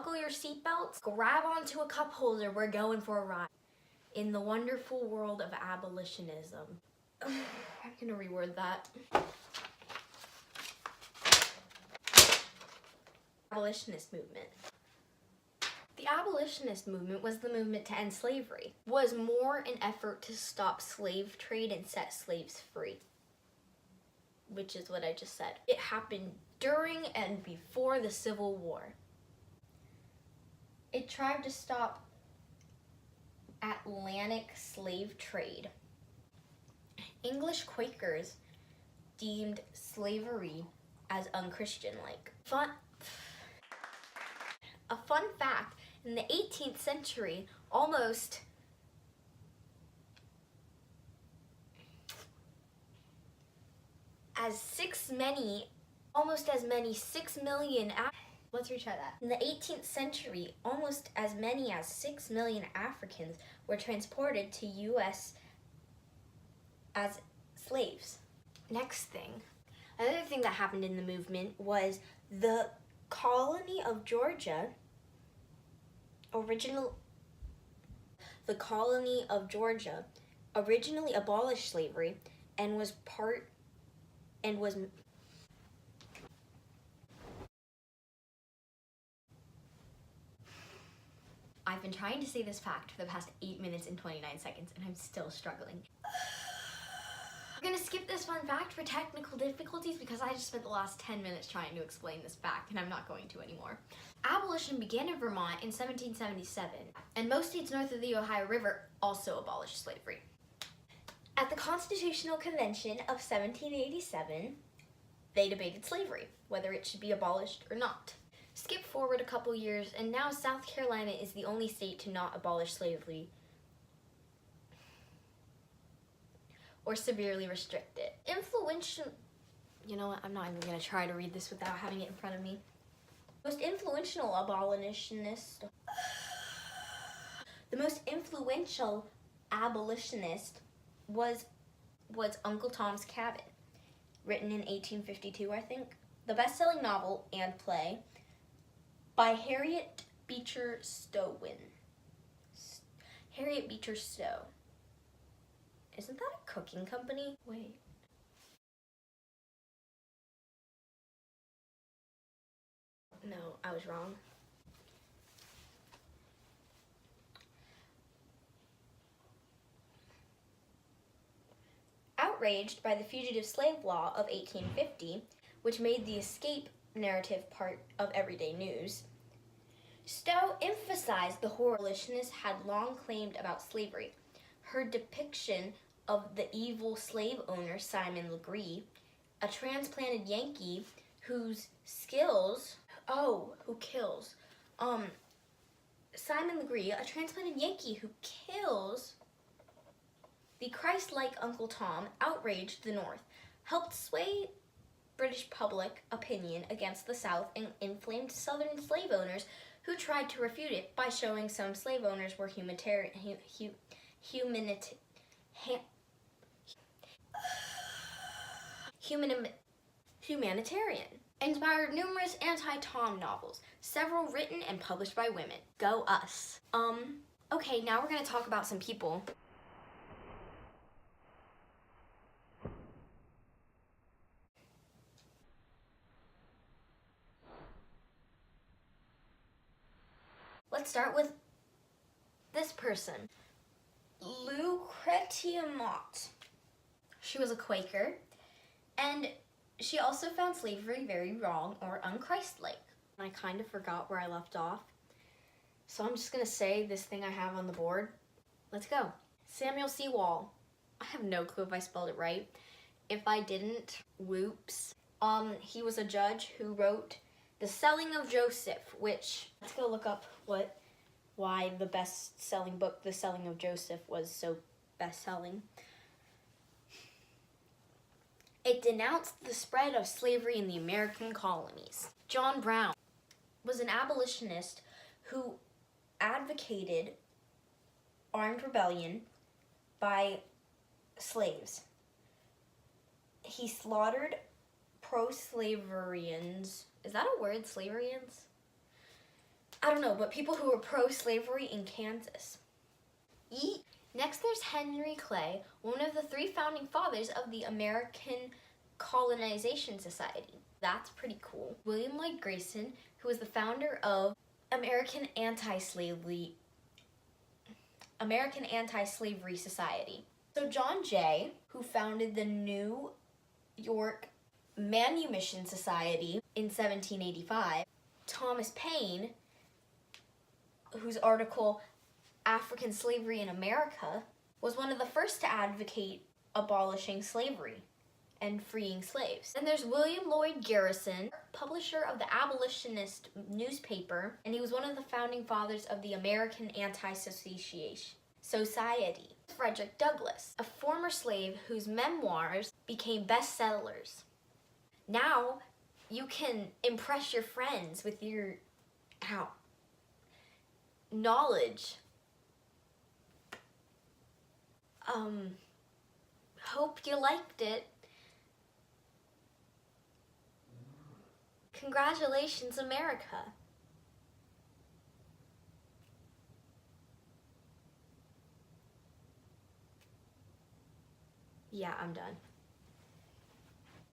buckle your seatbelts, grab onto a cup holder, we're going for a ride in the wonderful world of abolitionism. I'm gonna reword that. Abolitionist movement. The abolitionist movement was the movement to end slavery. It was more an effort to stop slave trade and set slaves free, which is what I just said. It happened during and before the Civil War. It tried to stop Atlantic slave trade. English Quakers deemed slavery as unchristian-like. A fun fact, in the 18th century, almost as many 6 million, let's retry that. In the 18th century, almost as many as 6 million Africans were transported to U.S. as slaves. Next thing, another thing that happened in the movement was the colony of Georgia originally abolished slavery and was I've been trying to say this fact for the past 8 minutes and 29 seconds and I'm still struggling. We're gonna skip this fun fact for technical difficulties because I just spent the last 10 minutes trying to explain this fact and I'm not going to anymore. Abolition began in Vermont in 1777 and most states north of the Ohio River also abolished slavery. At the Constitutional Convention of 1787, they debated slavery, whether it should be abolished or not. Skip forward a couple years and now South Carolina is the only state to not abolish slavery or severely restrict it. You know what, I'm not even gonna try to read this without having it in front of me. The most influential abolitionist was Uncle Tom's Cabin, written in 1852, I think. The best-selling novel and play by Harriet Beecher Stowe. Harriet Beecher Stowe. Isn't that a cooking company? Wait. No, I was wrong. Outraged by the Fugitive Slave Law of 1850, which made the escape narrative part of everyday news, Stowe emphasized the horror abolitionists had long claimed about slavery. Her depiction of the evil slave owner Simon Legree, a transplanted Yankee Simon Legree, a transplanted Yankee who kills the Christ-like Uncle Tom, outraged the North, helped sway British public opinion against the South, and inflamed Southern slave owners who tried to refute it by showing some slave owners were humanitarian. Inspired numerous anti-Tom novels, several written and published by women. Go us. Okay, now we're gonna talk about some people. Let's start with this person, Lucretia Mott. She was a Quaker, and she also found slavery very wrong or unchristlike. I kind of forgot where I left off, so I'm just gonna say this thing I have on the board. Let's go. Samuel C. Wall. I have no clue if I spelled it right. If I didn't, whoops. He was a judge who wrote The Selling of Joseph, which, let's go look up why the best-selling book, The Selling of Joseph, was so best-selling. It denounced the spread of slavery in the American colonies. John Brown was an abolitionist who advocated armed rebellion by slaves. He slaughtered pro-slaverians. Is that a word, slaverians? I don't know, but people who were pro-slavery in Kansas. Yeet. Next, there's Henry Clay, one of the 3 founding fathers of the American Colonization Society. That's pretty cool. William Lloyd Garrison, who was the founder of American Anti-Slavery Society. So John Jay, who founded the New York Manumission Society in 1785. Thomas Paine, whose article African Slavery in America was one of the first to advocate abolishing slavery and freeing slaves. And there's William Lloyd Garrison, publisher of the abolitionist newspaper, and he was one of the founding fathers of the American Anti-Society. Frederick Douglass, a former slave whose memoirs became bestsellers. Now you can impress your friends with your knowledge. Hope you liked it. Congratulations, America. Yeah, I'm done.